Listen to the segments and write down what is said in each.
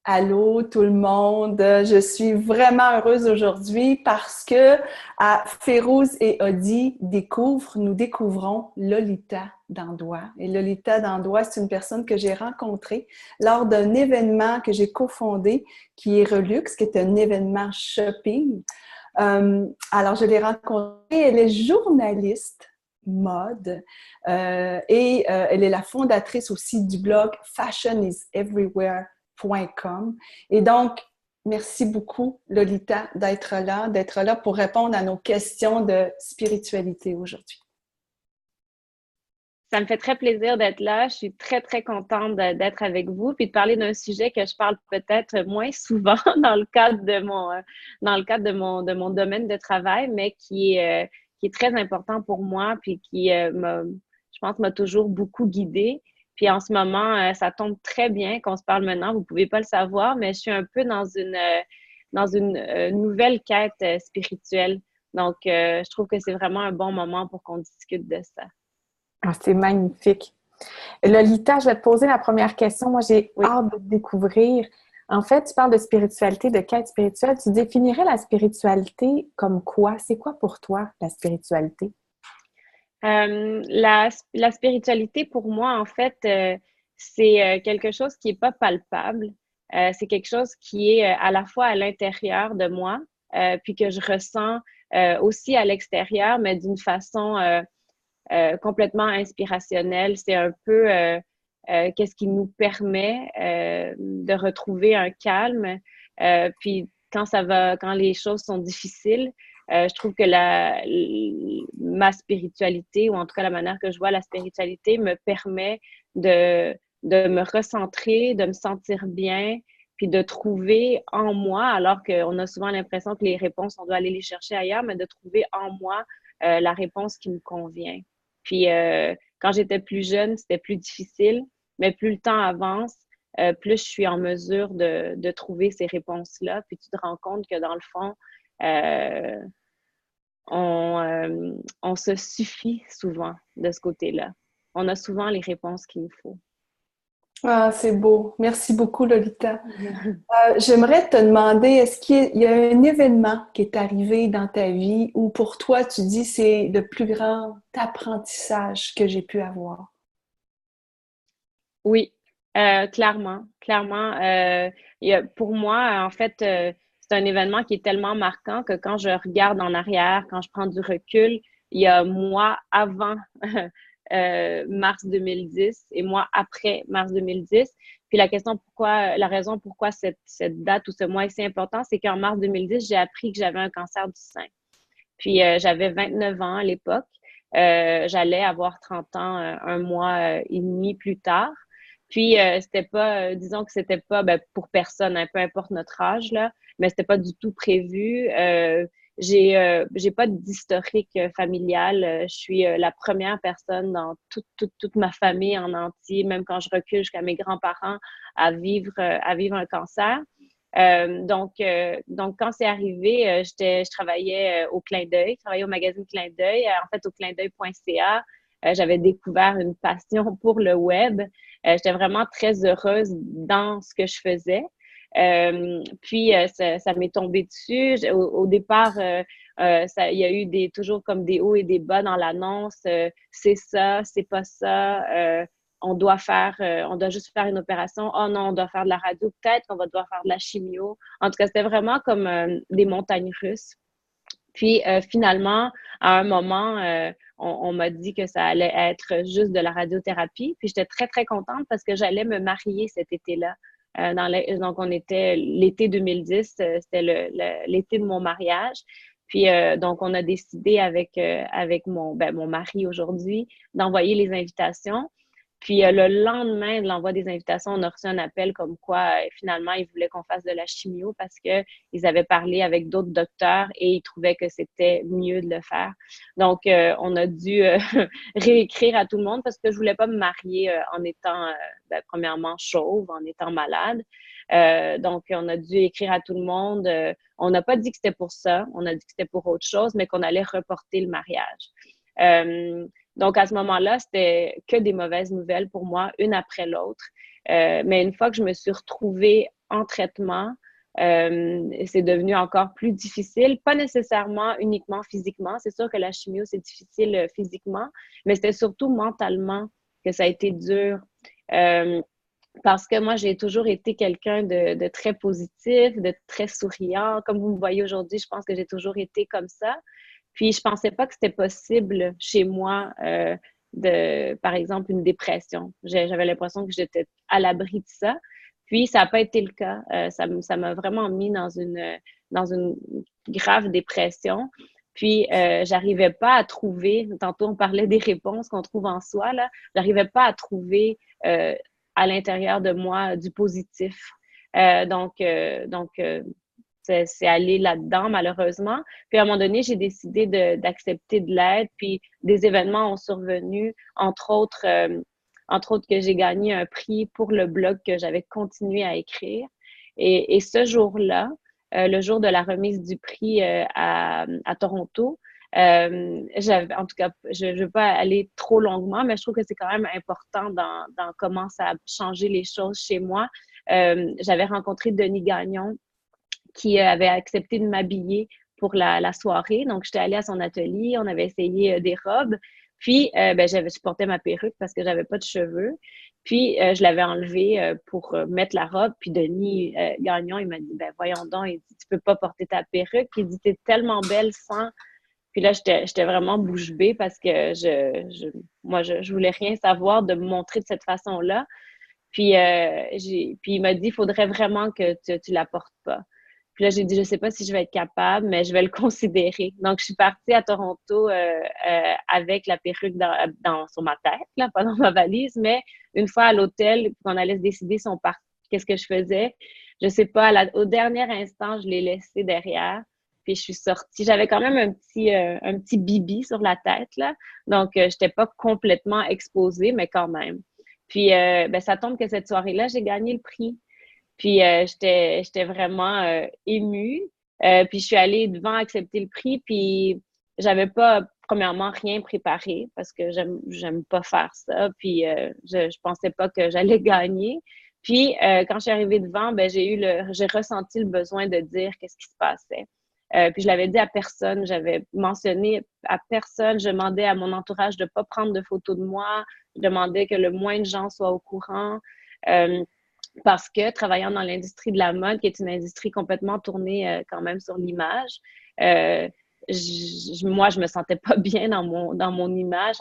Allô tout le monde, je suis vraiment heureuse aujourd'hui parce que à Férouz et Odi nous découvrons Lolita Dandois. Et Lolita Dandois, c'est une personne que j'ai rencontrée lors d'un événement que j'ai cofondé qui est Relux, qui est un événement shopping. Alors, je l'ai rencontrée, elle est journaliste mode elle est la fondatrice aussi du blog fashioneverywear.com. Et donc, merci beaucoup, Lolita, d'être là pour répondre à nos questions de spiritualité aujourd'hui. Ça me fait très plaisir d'être là. Je suis très, très contente d'être avec vous puis de parler d'un sujet que je parle peut-être moins souvent dans le cadre de de mon domaine de travail, mais qui est très important pour moi puis qui, je pense, m'a toujours beaucoup guidée. Puis en ce moment, ça tombe très bien qu'on se parle maintenant. Vous pouvez pas le savoir, mais je suis un peu dans une nouvelle quête spirituelle. Donc, je trouve que c'est vraiment un bon moment pour qu'on discute de ça. Ah, c'est magnifique. Lolita, je vais te poser la première question. Moi, j'ai Oui. hâte de te découvrir. En fait, tu parles de spiritualité, de quête spirituelle. Tu définirais la spiritualité comme quoi? C'est quoi pour toi, la spiritualité? La spiritualité, pour moi, en fait, c'est quelque chose qui est pas palpable. C'est quelque chose qui est à la fois à l'intérieur de moi, puis que je ressens aussi à l'extérieur, mais d'une façon complètement inspirationnelle. C'est un peu qu'est-ce qui nous permet de retrouver un calme. Puis quand les choses sont difficiles, je trouve que ma spiritualité, ou en tout cas la manière que je vois la spiritualité, me permet de me recentrer, de me sentir bien, puis de trouver en moi, alors qu'on a souvent l'impression que les réponses, on doit aller les chercher ailleurs, mais de trouver en moi la réponse qui me convient. Puis quand j'étais plus jeune, c'était plus difficile, mais plus le temps avance, plus je suis en mesure de trouver ces réponses-là. Puis tu te rends compte que dans le fond, euh, on se suffit souvent de ce côté-là. On a souvent les réponses qu'il nous faut. Ah, c'est beau. Merci beaucoup, Lolita. J'aimerais te demander, est-ce qu'il y a un événement qui est arrivé dans ta vie où pour toi, tu dis c'est le plus grand apprentissage que j'ai pu avoir? Oui, clairement, clairement. Pour moi, en fait, c'est un événement qui est tellement marquant que quand je regarde en arrière, quand je prends du recul, il y a moi avant mars 2010 et moi après mars 2010. Puis la raison pourquoi cette date ou ce mois est si important, c'est qu'en mars 2010, j'ai appris que j'avais un cancer du sein. Puis j'avais 29 ans à l'époque. J'allais avoir 30 ans un mois et demi plus tard. Puis c'était pas, disons que c'était pas pour personne, hein, peu importe notre âge, là, mais c'était pas du tout prévu. J'ai pas d'historique familial. Je suis la première personne dans toute ma famille en entier, même quand je recule jusqu'à mes grands-parents, à vivre un cancer. Donc, quand c'est arrivé, je travaillais au Clin d'œil, je travaillais au magazine Clin d'œil, en fait au clindeuil.ca. J'avais découvert une passion pour le web. J'étais vraiment très heureuse dans ce que je faisais. Puis, ça m'est tombé dessus. Au départ, il y a eu toujours comme des hauts et des bas dans l'annonce. C'est ça, c'est pas ça. On doit juste faire une opération. Oh non, on doit faire de la radio. Peut-être qu'on va devoir faire de la chimio. En tout cas, c'était vraiment comme des montagnes russes. Puis finalement, à un moment, on m'a dit que ça allait être juste de la radiothérapie. Puis j'étais très, très contente parce que j'allais me marier cet été-là. Donc, on était l'été 2010, c'était l'été de mon mariage. Puis donc, on a décidé avec mon mari aujourd'hui d'envoyer les invitations. Puis le lendemain de l'envoi des invitations, on a reçu un appel comme quoi finalement ils voulaient qu'on fasse de la chimio parce qu'ils avaient parlé avec d'autres docteurs et ils trouvaient que c'était mieux de le faire. Donc on a dû réécrire à tout le monde parce que je voulais pas me marier en étant premièrement chauve, en étant malade. Donc on a dû écrire à tout le monde. On n'a pas dit que c'était pour ça, on a dit que c'était pour autre chose, mais qu'on allait reporter le mariage. Donc, à ce moment-là, c'était que des mauvaises nouvelles pour moi, une après l'autre. Mais une fois que je me suis retrouvée en traitement, c'est devenu encore plus difficile, pas nécessairement uniquement physiquement. C'est sûr que la chimio, c'est difficile physiquement, mais c'était surtout mentalement que ça a été dur. Parce que moi, j'ai toujours été quelqu'un de très positif, de très souriant. Comme vous me voyez aujourd'hui, je pense que j'ai toujours été comme ça. Puis, je pensais pas que c'était possible chez moi par exemple, une dépression. J'avais l'impression que j'étais à l'abri de ça. Puis, ça n'a pas été le cas. Ça m'a vraiment mis dans une grave dépression. Puis, j'arrivais pas à trouver, tantôt on parlait des réponses qu'on trouve en soi, là, j'arrivais pas à trouver à l'intérieur de moi du positif. Donc, c'est aller là-dedans, malheureusement. Puis, à un moment donné, j'ai décidé d'accepter de l'aide. Puis, des événements ont survenu, entre autres que j'ai gagné un prix pour le blog que j'avais continué à écrire. Et ce jour-là, le jour de la remise du prix à Toronto, en tout cas, je ne veux pas aller trop longuement, mais je trouve que c'est quand même important dans comment ça a changé les choses chez moi. J'avais rencontré Denis Gagnon qui avait accepté de m'habiller pour la soirée. Donc, j'étais allée à son atelier, on avait essayé des robes. Puis, je portais ma perruque parce que j'avais pas de cheveux. Puis, je l'avais enlevée pour mettre la robe. Puis, Denis Gagnon, il m'a dit, ben voyons donc, il dit, tu peux pas porter ta perruque. Il dit, t'es tellement belle sans. Puis là, j'étais vraiment bouche bée parce que moi, je voulais rien savoir de me montrer de cette façon-là. Puis, puis il m'a dit, il faudrait vraiment que tu la portes pas. Puis là, j'ai dit, je sais pas si je vais être capable, mais je vais le considérer. Donc, je suis partie à Toronto avec la perruque sur ma tête, là, pas dans ma valise, mais une fois à l'hôtel, qu'on allait se décider si on part, qu'est-ce que je faisais. Je sais pas, au dernier instant, je l'ai laissé derrière. Puis je suis sortie. J'avais quand même un petit bibi sur la tête, là. Donc, je n'étais pas complètement exposée, mais quand même. Puis, ça tombe que cette soirée-là, j'ai gagné le prix. Puis, j'étais vraiment émue. Puis, je suis allée devant accepter le prix. Puis, j'avais pas, premièrement, rien préparé parce que j'aime pas faire ça. Puis, je pensais pas que j'allais gagner. Puis, quand je suis arrivée devant, j'ai ressenti le besoin de dire qu'est-ce qui se passait. Puis je l'avais dit à personne, j'avais mentionné à personne, je demandais à mon entourage de ne pas prendre de photos de moi, je demandais que le moins de gens soient au courant, parce que travaillant dans l'industrie de la mode, qui est une industrie complètement tournée quand même sur l'image, moi, je me sentais pas bien dans mon image,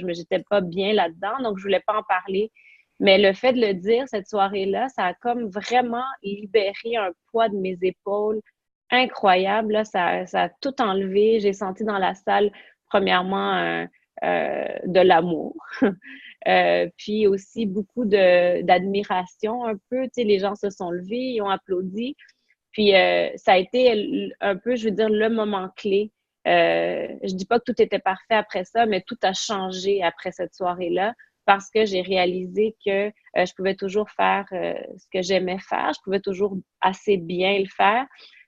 j'étais pas bien là-dedans, donc je voulais pas en parler. Mais le fait de le dire cette soirée-là, ça a comme vraiment libéré un poids de mes épaules incroyable. Là, ça a tout enlevé. J'ai senti dans la salle, premièrement, de l'amour. Puis aussi beaucoup d'admiration un peu. Tu sais, les gens se sont levés, ils ont applaudi. Puis ça a été un peu, je veux dire, le moment clé. Je dis pas que tout était parfait après ça, mais tout a changé après cette soirée-là parce que j'ai réalisé que je pouvais toujours faire ce que j'aimais faire. Je pouvais toujours assez bien le faire.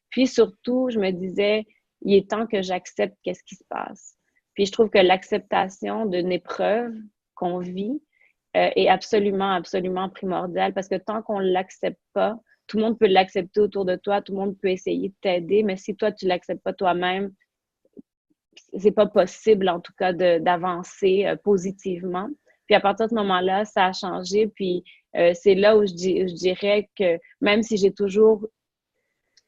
Puis surtout, je me disais, il est temps que j'accepte qu'est-ce qui se passe. Puis je trouve que l'acceptation d'une épreuve qu'on vit est absolument, absolument primordiale parce que tant qu'on ne l'accepte pas, tout le monde peut l'accepter autour de toi, tout le monde peut essayer de t'aider, mais si toi, tu ne l'acceptes pas toi-même, c'est pas possible, en tout cas, d'avancer positivement. Puis à partir de ce moment-là, ça a changé. Puis c'est là où je dirais que même si j'ai toujours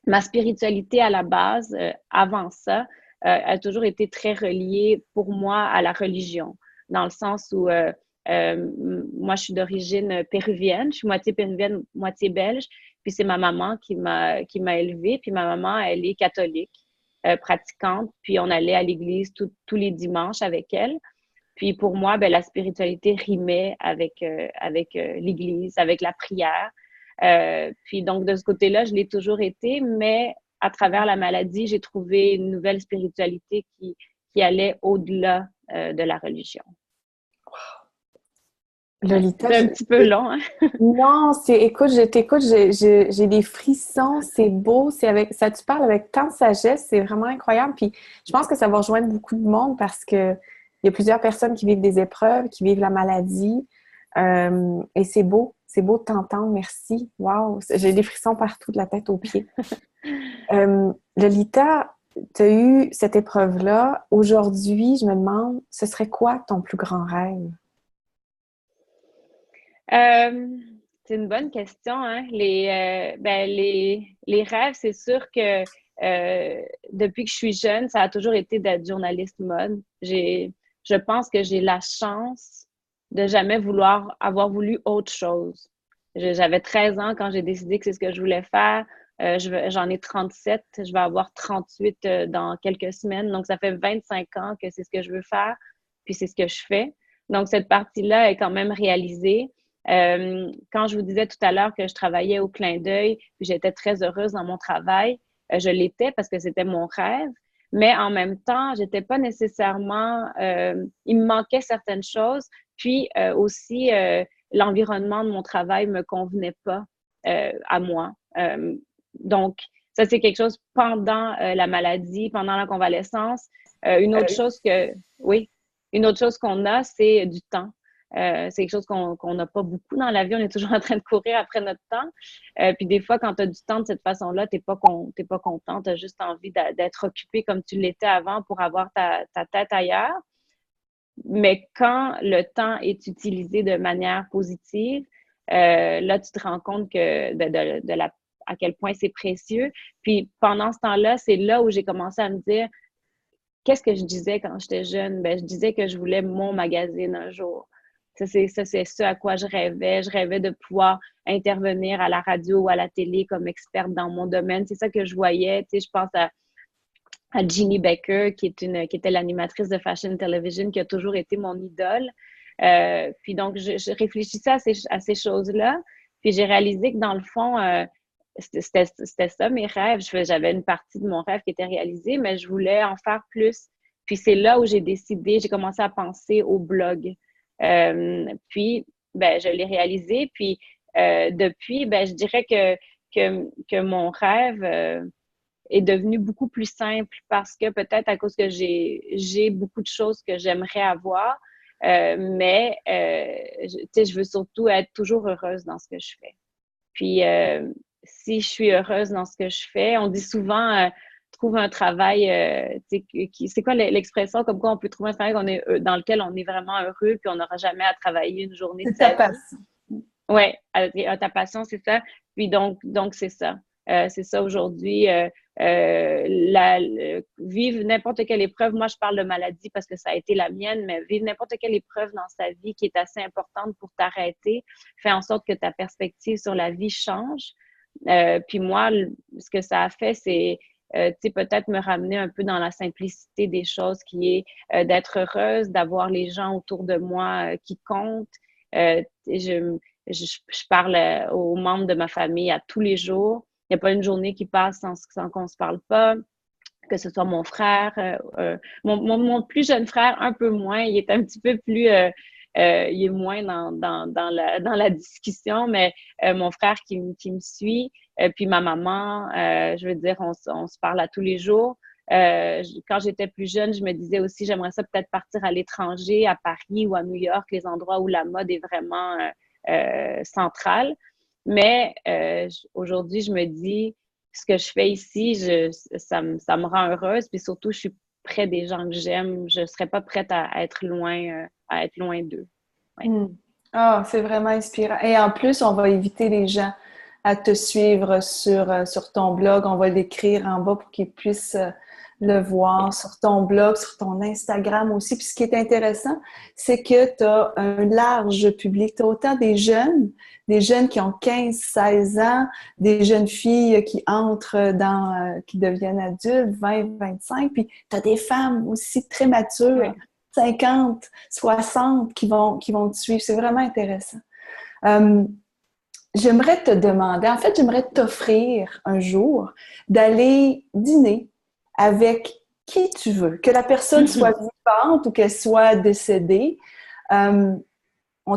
ma spiritualité à la base, avant ça, a toujours été très reliée pour moi à la religion, dans le sens où moi, je suis d'origine péruvienne, je suis moitié péruvienne, moitié belge, puis c'est ma maman qui m'a élevée, puis ma maman, elle est catholique, pratiquante, puis on allait à l'église tous les dimanches avec elle. Puis pour moi, la spiritualité rimait avec l'église, avec la prière. Puis donc, de ce côté-là, je l'ai toujours été, mais à travers la maladie, j'ai trouvé une nouvelle spiritualité qui allait au-delà de la religion. Lolita, c'est un petit peu long, hein? Non, écoute, je t'écoute, j'ai des frissons, c'est beau, tu parles avec tant de sagesse, c'est vraiment incroyable. Puis je pense que ça va rejoindre beaucoup de monde parce que il y a plusieurs personnes qui vivent des épreuves, qui vivent la maladie. Et c'est beau C'est beau de t'entendre, merci. Wow! J'ai des frissons partout, de la tête aux pieds. Lolita, tu as eu cette épreuve-là. Aujourd'hui, je me demande, ce serait quoi ton plus grand rêve? C'est une bonne question, hein? Les rêves, c'est sûr que depuis que je suis jeune, ça a toujours été d'être journaliste mode. Je pense que j'ai la chance de jamais avoir voulu autre chose. J'avais 13 ans quand j'ai décidé que c'est ce que je voulais faire. J'en ai 37, je vais avoir 38 dans quelques semaines. Donc, ça fait 25 ans que c'est ce que je veux faire, puis c'est ce que je fais. Donc, cette partie-là est quand même réalisée. Quand je vous disais tout à l'heure que je travaillais au clin d'œil, puis j'étais très heureuse dans mon travail, je l'étais parce que c'était mon rêve, mais en même temps, j'étais pas nécessairement, il me manquait certaines choses, puis aussi l'environnement de mon travail me convenait pas à moi. Donc, ça, c'est quelque chose pendant la maladie, pendant la convalescence. Oui, une autre chose qu'on a, c'est du temps. C'est quelque chose qu'on n'a pas beaucoup dans la vie. On est toujours en train de courir après notre temps. Puis des fois, quand tu as du temps de cette façon-là, tu n'es pas content. Tu as juste envie d'être occupé comme tu l'étais avant pour avoir ta tête ailleurs. Mais quand le temps est utilisé de manière positive, là, tu te rends compte que à quel point c'est précieux. Puis pendant ce temps-là, c'est là où j'ai commencé à me dire, qu'est-ce que je disais quand j'étais jeune? Ben, je disais que je voulais mon magazine un jour. Ça, c'est ce à quoi je rêvais. Je rêvais de pouvoir intervenir à la radio ou à la télé comme experte dans mon domaine. C'est ça que je voyais. Tu sais, je pense à Jeannie Becker, qui était l'animatrice de Fashion Television, qui a toujours été mon idole. Puis donc, je réfléchissais à ces choses-là. Puis j'ai réalisé que dans le fond, c'était ça mes rêves. J'avais une partie de mon rêve qui était réalisée, mais je voulais en faire plus. Puis c'est là où j'ai commencé à penser au blog. Puis, ben, je l'ai réalisé. Puis depuis, ben, je dirais que mon rêve est devenu beaucoup plus simple parce que peut-être à cause que j'ai beaucoup de choses que j'aimerais avoir. Mais je veux surtout être toujours heureuse dans ce que je fais. Puis, si je suis heureuse dans ce que je fais, on dit souvent trouve un travail, c'est quoi l'expression comme quoi on peut trouver un travail dans lequel on est vraiment heureux puis on n'aura jamais à travailler une journée de C'est ta sa vie. passion. Oui, ta passion, c'est ça. Puis donc c'est ça. C'est ça aujourd'hui. Vivre n'importe quelle épreuve, moi je parle de maladie parce que ça a été la mienne, mais vivre n'importe quelle épreuve dans sa vie qui est assez importante pour t'arrêter, fait en sorte que ta perspective sur la vie change. Puis moi, ce que ça a fait, c'est peut-être me ramener un peu dans la simplicité des choses qui est d'être heureuse, d'avoir les gens autour de moi qui comptent. Je parle aux membres de ma famille à tous les jours. Il n'y a pas une journée qui passe sans qu'on ne se parle pas, que ce soit mon frère, mon plus jeune frère, un peu moins, il est un petit peu plus, il est moins dans la discussion, mais mon frère qui me suit, puis ma maman, je veux dire, on se parle à tous les jours. Quand j'étais plus jeune, je me disais aussi, j'aimerais ça peut-être partir à l'étranger, à Paris ou à New York, les endroits où la mode est vraiment centrale. Mais aujourd'hui, je me dis, ce que je fais ici, ça me rend heureuse. Puis surtout, je suis près des gens que j'aime. Je ne serais pas prête à être loin d'eux. Ouais. Ah, c'est vraiment inspirant. Et en plus, on va inviter les gens à te suivre sur ton blog. On va l'écrire en bas pour qu'ils puissent le voir sur ton blog, sur ton Instagram aussi. Puis ce qui est intéressant, c'est que tu as un large public. Tu as autant des jeunes qui ont 15, 16 ans, des jeunes filles qui entrent qui deviennent adultes, 20, 25. Puis tu as des femmes aussi très matures. Oui. 50, 60 qui vont te suivre. C'est vraiment intéressant. J'aimerais te demander, en fait, j'aimerais t'offrir un jour d'aller dîner avec qui tu veux, que la personne soit vivante ou qu'elle soit décédée. On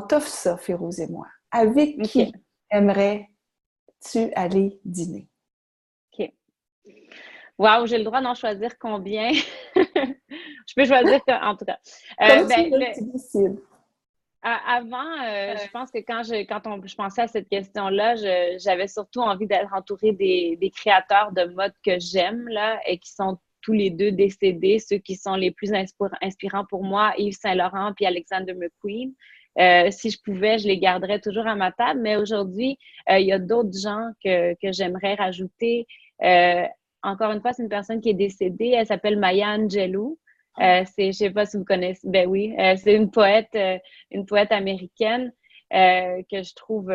t'offre ça, Férouz et moi. Avec qui aimerais-tu aller dîner? OK. Wow, j'ai le droit d'en choisir combien? Je peux choisir, en tout cas. Comme tu veux, tu décides. Avant, je pense que je pensais à cette question-là, j'avais surtout envie d'être entourée des créateurs de mode que j'aime, là, et qui sont tous les deux décédés, ceux qui sont les plus inspirants pour moi, Yves Saint-Laurent puis Alexander McQueen. Si je pouvais, je les garderais toujours à ma table, mais aujourd'hui, il y a d'autres gens que j'aimerais rajouter. Encore une fois, c'est une personne qui est décédée, elle s'appelle Maya Angelou. Je sais pas si vous connaissez, ben oui, c'est une poète américaine que je trouve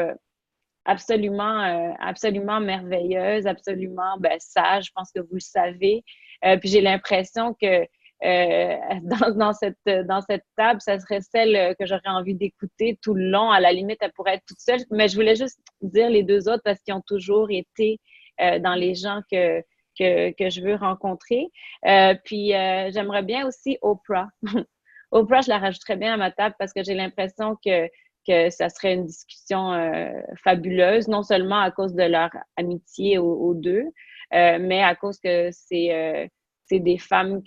absolument merveilleuse, absolument sage, je pense que vous le savez. Puis j'ai l'impression que dans cette table, ça serait celle que j'aurais envie d'écouter tout le long. À la limite, elle pourrait être toute seule, mais je voulais juste dire les deux autres parce qu'ils ont toujours été dans les gens que je veux rencontrer. Puis j'aimerais bien aussi Oprah. Oprah, je la rajouterais bien à ma table parce que j'ai l'impression que ça serait une discussion fabuleuse, non seulement à cause de leur amitié aux deux, mais à cause que c'est des femmes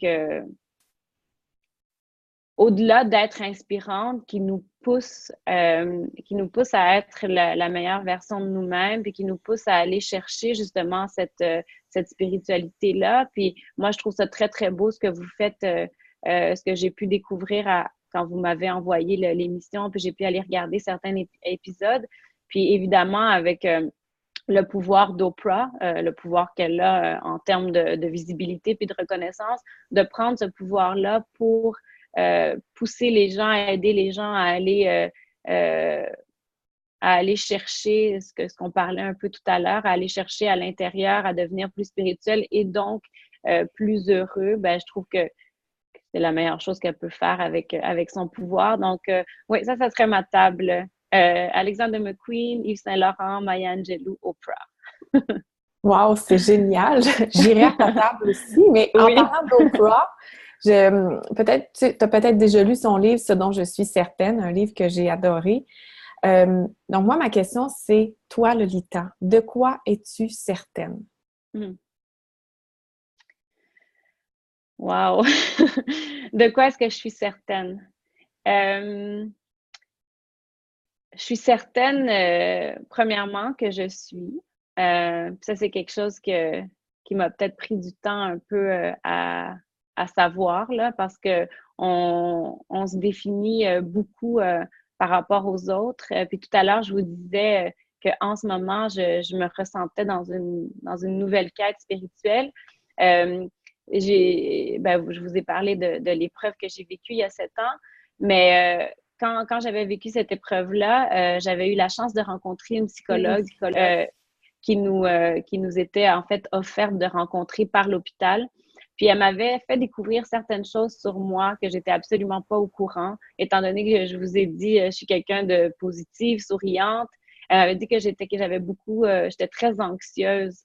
au-delà d'être inspirantes, qui nous poussent à être la meilleure version de nous-mêmes, puis qui nous poussent à aller chercher justement cette spiritualité-là. Puis moi, je trouve ça très, très beau ce que vous faites, ce que j'ai pu découvrir quand vous m'avez envoyé l'émission, puis j'ai pu aller regarder certains épisodes. Puis évidemment, avec le pouvoir d'Oprah, le pouvoir qu'elle a en termes de visibilité puis de reconnaissance, de prendre ce pouvoir-là pour pousser les gens, aider les gens à aller chercher ce qu'on parlait un peu tout à l'heure, à aller chercher à l'intérieur, à devenir plus spirituel et donc plus heureux. Ben, je trouve que c'est la meilleure chose qu'elle peut faire avec son pouvoir. Donc, oui, ça serait ma table. Alexander McQueen, Yves Saint-Laurent, Maya Angelou, Oprah. Wow, c'est génial! J'irai à ta table aussi, mais en Oui. parlant d'Oprah, tu as peut-être déjà lu son livre, Ce dont je suis certaine, un livre que j'ai adoré. Donc, moi, ma question, c'est, toi, Lolita, de quoi es-tu certaine? Wow! De quoi est-ce que je suis certaine? Je suis certaine, premièrement, que je suis. Ça, c'est quelque chose qui m'a peut-être pris du temps un peu à savoir, là, parce que on se définit beaucoup par rapport aux autres. Puis tout à l'heure, je vous disais qu'en ce moment, je me ressentais dans une nouvelle quête spirituelle. Je vous ai parlé de l'épreuve que j'ai vécue il y a 7 ans, mais quand j'avais vécu cette épreuve-là, j'avais eu la chance de rencontrer une psychologue qui nous était en fait offerte de rencontrer par l'hôpital. Puis elle m'avait fait découvrir certaines choses sur moi que j'étais absolument pas au courant, étant donné que je vous ai dit, je suis quelqu'un de positive, souriante. Elle m'avait dit que j'étais très anxieuse.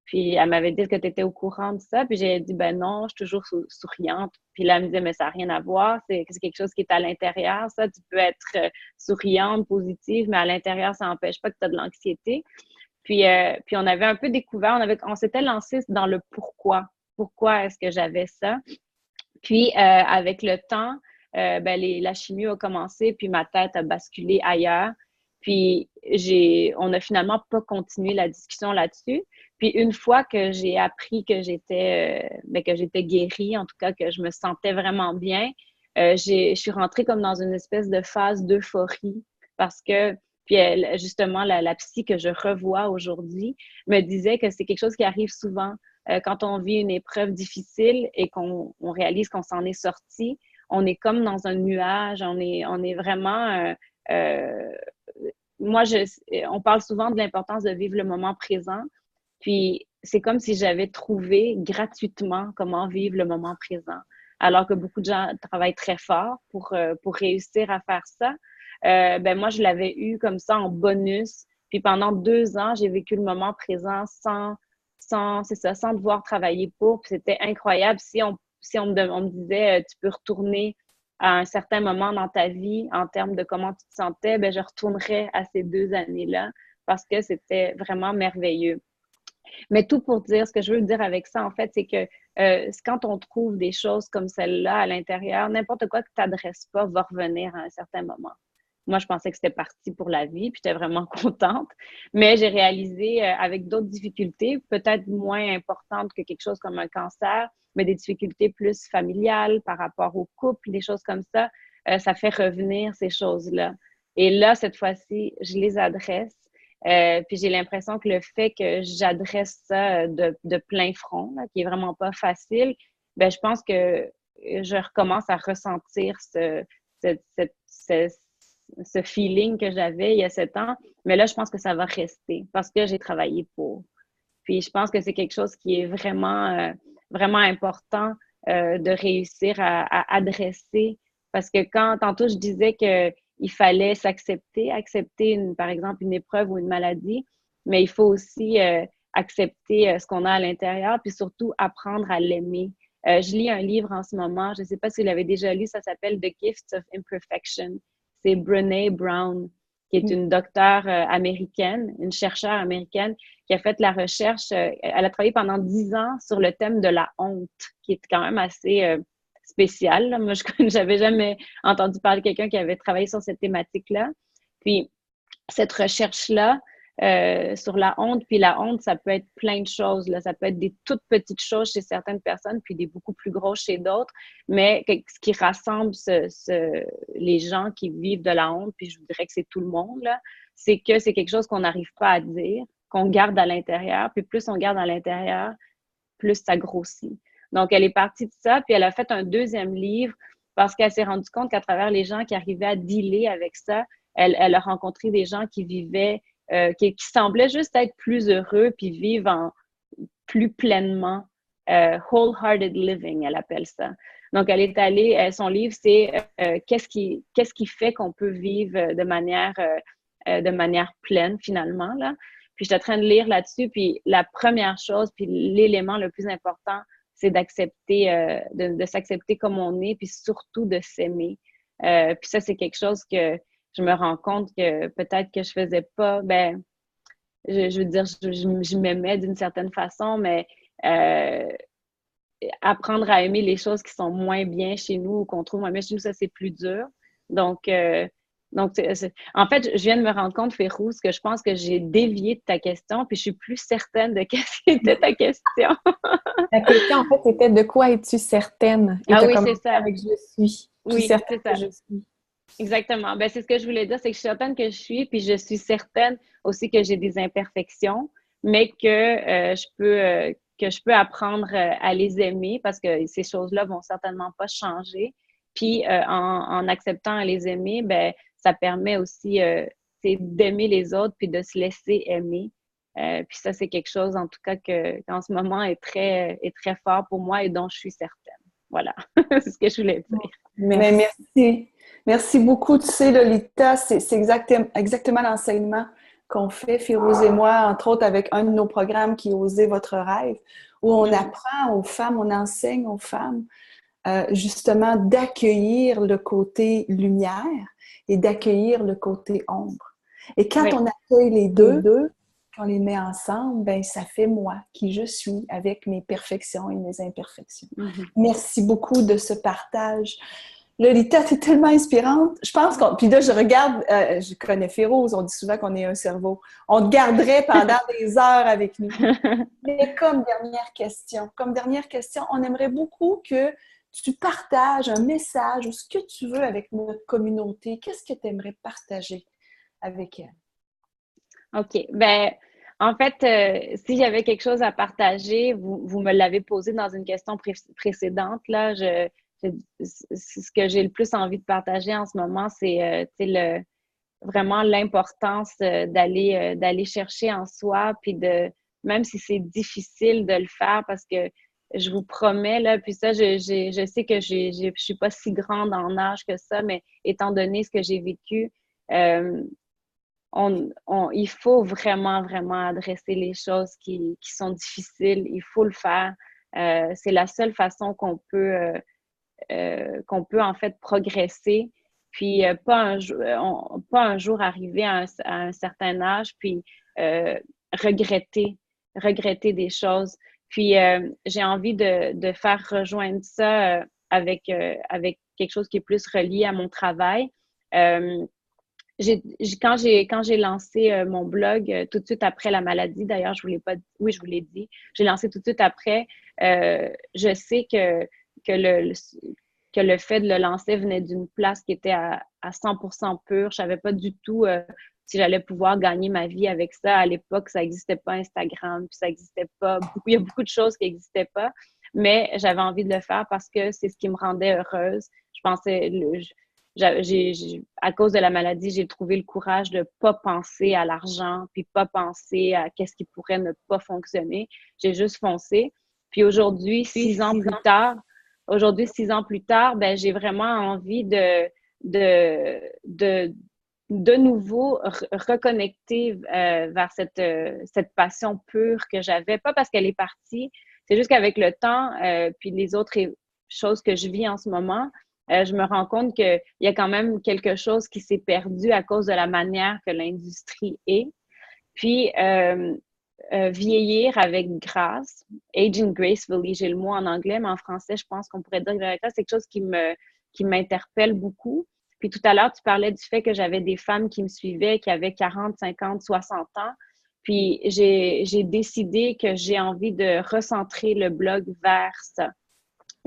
Puis elle m'avait dit que tu étais au courant de ça. Puis j'ai dit, ben non, je suis toujours souriante. Puis là, elle me disait, mais ça n'a rien à voir. C'est quelque chose qui est à l'intérieur, ça. Tu peux être souriante, positive, mais à l'intérieur, ça n'empêche pas que tu as de l'anxiété. Puis on avait un peu découvert, on s'était lancé dans le pourquoi. Pourquoi est-ce que j'avais ça? Puis avec le temps, la chimio a commencé, puis ma tête a basculé ailleurs. Puis on n'a finalement pas continué la discussion là-dessus. Puis une fois que j'ai appris que j'étais guérie, en tout cas que je me sentais vraiment bien, je suis rentrée comme dans une espèce de phase d'euphorie parce que puis justement la psy que je revois aujourd'hui me disait que c'est quelque chose qui arrive souvent quand on vit une épreuve difficile et qu'on réalise qu'on s'en est sorti. On est comme dans un nuage, on est vraiment on parle souvent de l'importance de vivre le moment présent. Puis, c'est comme si j'avais trouvé gratuitement comment vivre le moment présent. Alors que beaucoup de gens travaillent très fort pour réussir à faire ça. Moi, je l'avais eu comme ça en bonus. Puis pendant 2 ans, j'ai vécu le moment présent sans devoir travailler pour. Puis c'était incroyable. Si on me disait, tu peux retourner à un certain moment dans ta vie en termes de comment tu te sentais, je retournerais à ces 2 années-là parce que c'était vraiment merveilleux. Mais tout pour dire, ce que je veux dire avec ça, en fait, c'est que quand on trouve des choses comme celle-là à l'intérieur, n'importe quoi que tu n'adresses pas va revenir à un certain moment. Moi, je pensais que c'était parti pour la vie, puis j'étais vraiment contente. Mais j'ai réalisé avec d'autres difficultés, peut-être moins importantes que quelque chose comme un cancer, mais des difficultés plus familiales par rapport au couple, des choses comme ça fait revenir ces choses-là. Et là, cette fois-ci, je les adresse. Puis j'ai l'impression que le fait que j'adresse ça de plein front, là, qui est vraiment pas facile, ben je pense que je recommence à ressentir ce, ce, ce feeling que j'avais il y a 7 ans. Mais là, je pense que ça va rester parce que j'ai travaillé pour. Puis je pense que c'est quelque chose qui est vraiment important de réussir à adresser. Parce que quand tantôt je disais qu'il fallait s'accepter, accepter par exemple une épreuve ou une maladie, mais il faut aussi accepter ce qu'on a à l'intérieur, puis surtout apprendre à l'aimer. Je lis un livre en ce moment, je ne sais pas si vous l'avez déjà lu, ça s'appelle The Gifts of Imperfection. C'est Brené Brown, qui est une docteure américaine, une chercheure américaine qui a fait la recherche. Elle a travaillé pendant 10 ans sur le thème de la honte, qui est quand même assez spécial. Là. Moi, je n'avais jamais entendu parler de quelqu'un qui avait travaillé sur cette thématique-là. Puis, cette recherche-là sur la honte, puis la honte, ça peut être plein de choses. Là. Ça peut être des toutes petites choses chez certaines personnes, puis des beaucoup plus grosses chez d'autres. Mais ce qui rassemble les gens qui vivent de la honte, puis je vous dirais que c'est tout le monde, là, c'est que c'est quelque chose qu'on n'arrive pas à dire, qu'on garde à l'intérieur. Puis plus on garde à l'intérieur, plus ça grossit. Donc, elle est partie de ça, puis elle a fait un deuxième livre parce qu'elle s'est rendue compte qu'à travers les gens qui arrivaient à dealer avec ça, elle a rencontré des gens qui vivaient, qui semblaient juste être plus heureux puis vivre plus pleinement. Wholehearted living, elle appelle ça. Donc, elle est allée, son livre, c'est qu'est-ce qui fait qu'on peut vivre de manière pleine, finalement, là. Puis, je suis en train de lire là-dessus, puis la première chose, puis l'élément le plus important, c'est d'accepter, de s'accepter comme on est, puis surtout de s'aimer. Puis ça, c'est quelque chose que je me rends compte que peut-être que je faisais pas, ben, je veux dire, je m'aimais d'une certaine façon, mais apprendre à aimer les choses qui sont moins bien chez nous ou qu'on trouve moins bien chez nous, ça, c'est plus dur. Donc, en fait, je viens de me rendre compte, Férouz, que je pense que j'ai dévié de ta question, puis je suis plus certaine de qu'est-ce qui était ta question. La question, en fait, était de quoi es-tu certaine? Et oui, c'est ça. Avec je suis. Oui, certaine c'est ça. Que je suis. Exactement. Ben, c'est ce que je voulais dire, c'est que je suis certaine que je suis, puis je suis certaine aussi que j'ai des imperfections, mais que je peux apprendre à les aimer parce que ces choses-là vont certainement pas changer. Puis en acceptant à les aimer, ben ça permet aussi d'aimer les autres puis de se laisser aimer. Puis ça, c'est quelque chose, en tout cas, qu'en ce moment est très fort pour moi et dont je suis certaine. Voilà, c'est ce que je voulais dire. Merci. Merci beaucoup. Tu sais, Lolita, c'est exactement l'enseignement qu'on fait, Férouz et moi, entre autres avec un de nos programmes qui est Oser votre rêve, où on apprend aux femmes, on enseigne aux femmes justement d'accueillir le côté lumière et d'accueillir le côté ombre. Et quand on accueille les deux, qu'on les met ensemble, ben ça fait moi, qui je suis, avec mes perfections et mes imperfections. Merci beaucoup de ce partage. Lolita, tu es tellement inspirante. Je pense puis là, je regarde, je connais Férouz, on dit souvent qu'on est un cerveau. On te garderait pendant des heures avec nous. Mais comme dernière question, on aimerait beaucoup que tu partages un message ou ce que tu veux avec notre communauté. Qu'est-ce que tu aimerais partager avec elle? OK. Ben, en fait, si j'avais quelque chose à partager, vous me l'avez posé dans une question précédente, là, ce que j'ai le plus envie de partager en ce moment, c'est vraiment l'importance d'aller chercher en soi, puis même si c'est difficile de le faire, parce que je vous promets, là, puis ça, je sais que je suis pas si grande en âge que ça, mais étant donné ce que j'ai vécu, il faut vraiment, vraiment adresser les choses qui sont difficiles. Il faut le faire. C'est la seule façon qu'on peut en fait progresser. Puis pas un jour arriver à un certain âge, puis regretter des choses. Puis j'ai envie de faire rejoindre ça avec quelque chose qui est plus relié à mon travail. Quand j'ai lancé mon blog tout de suite après la maladie, d'ailleurs, je voulais pas, oui, je vous l'ai dit, j'ai lancé tout de suite après. Je sais que que le fait de le lancer venait d'une place qui était à 100% pure. Je savais pas du tout si j'allais pouvoir gagner ma vie avec ça. À l'époque, ça n'existait pas Instagram, puis ça n'existait pas beaucoup. Il y a beaucoup de choses qui n'existaient pas, mais j'avais envie de le faire parce que c'est ce qui me rendait heureuse. Je pensais, à cause de la maladie, j'ai trouvé le courage de pas penser à l'argent, puis pas penser à qu'est-ce qui pourrait ne pas fonctionner. J'ai juste foncé. Puis aujourd'hui, 6 ans plus tard, ben, j'ai vraiment envie de nouveau reconnecter vers cette passion pure que j'avais. Pas parce qu'elle est partie, c'est juste qu'avec le temps, puis les autres choses que je vis en ce moment, je me rends compte qu'il y a quand même quelque chose qui s'est perdu à cause de la manière que l'industrie est. Puis, vieillir avec grâce, aging gracefully, j'ai le mot en anglais, mais en français, je pense qu'on pourrait dire avec grâce, c'est quelque chose qui m'interpelle beaucoup. Puis tout à l'heure, tu parlais du fait que j'avais des femmes qui me suivaient, qui avaient 40, 50, 60 ans. Puis j'ai décidé que j'ai envie de recentrer le blog vers ça.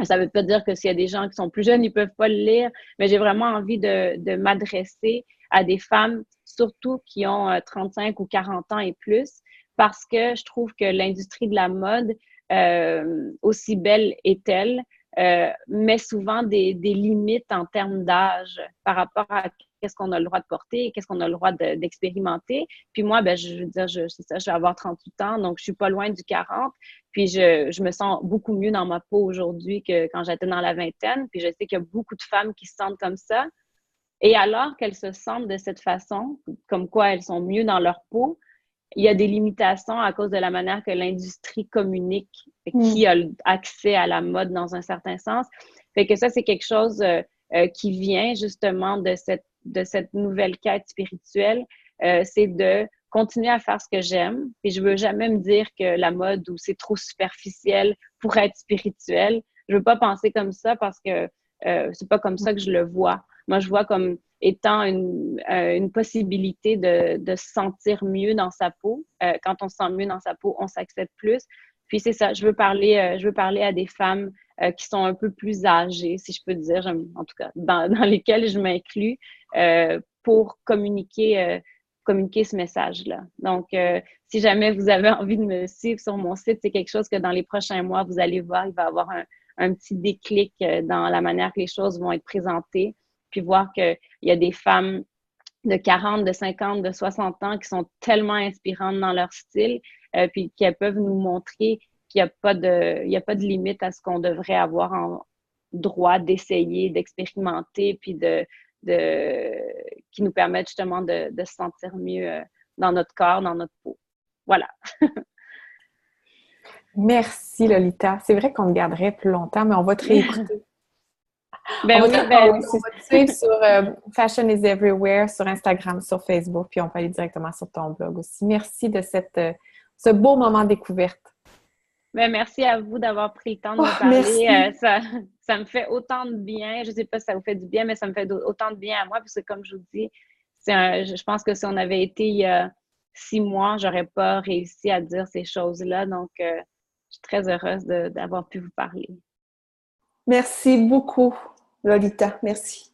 Ça ne veut pas dire que s'il y a des gens qui sont plus jeunes, ils ne peuvent pas le lire, mais j'ai vraiment envie de m'adresser à des femmes, surtout qui ont 35 ou 40 ans et plus, parce que je trouve que l'industrie de la mode, aussi belle est-elle, met souvent des limites en termes d'âge par rapport à qu'est-ce qu'on a le droit de porter, qu'est-ce qu'on a le droit d'expérimenter. Puis moi, ben, je veux dire, c'est ça, je vais avoir 38 ans, donc je suis pas loin du 40. Puis je me sens beaucoup mieux dans ma peau aujourd'hui que quand j'étais dans la vingtaine. Puis je sais qu'il y a beaucoup de femmes qui se sentent comme ça. Et alors qu'elles se sentent de cette façon, comme quoi elles sont mieux dans leur peau, il y a des limitations à cause de la manière que l'industrie communique, qui a accès à la mode dans un certain sens. Fait que ça, c'est quelque chose qui vient justement de cette nouvelle quête spirituelle, c'est de continuer à faire ce que j'aime. Et je veux jamais me dire que la mode ou c'est trop superficiel pour être spirituel. Je veux pas penser comme ça parce que c'est pas comme ça que je le vois. Moi, je vois comme étant une possibilité de se sentir mieux dans sa peau. Quand on se sent mieux dans sa peau, on s'accepte plus. Puis c'est ça, je veux parler à des femmes qui sont un peu plus âgées, si je peux dire, en tout cas, dans lesquelles je m'inclus, pour communiquer ce message-là. Donc, si jamais vous avez envie de me suivre sur mon site, c'est quelque chose que dans les prochains mois, vous allez voir, il va y avoir un petit déclic dans la manière que les choses vont être présentées, puis voir qu'il y a des femmes de 40, de 50, de 60 ans qui sont tellement inspirantes dans leur style, puis qu'elles peuvent nous montrer qu'il n'y a pas de limite à ce qu'on devrait avoir en droit d'essayer, d'expérimenter, puis qui nous permettent justement de se sentir mieux dans notre corps, dans notre peau. Voilà. Merci, Lolita. C'est vrai qu'on le garderait plus longtemps, mais on va te réécouter. Ben on oui, va te suivre sur Fashion is Everywhere, sur Instagram, sur Facebook, puis on peut aller directement sur ton blog aussi. Merci de ce beau moment de découverte. Ben, merci à vous d'avoir pris le temps de me parler. Ça me fait autant de bien. Je ne sais pas si ça vous fait du bien, mais ça me fait autant de bien à moi, parce que comme je vous dis, je pense que si on avait été il y a 6 mois, j'aurais pas réussi à dire ces choses-là. Donc, je suis très heureuse d'avoir pu vous parler. Merci beaucoup, Lolita. Merci.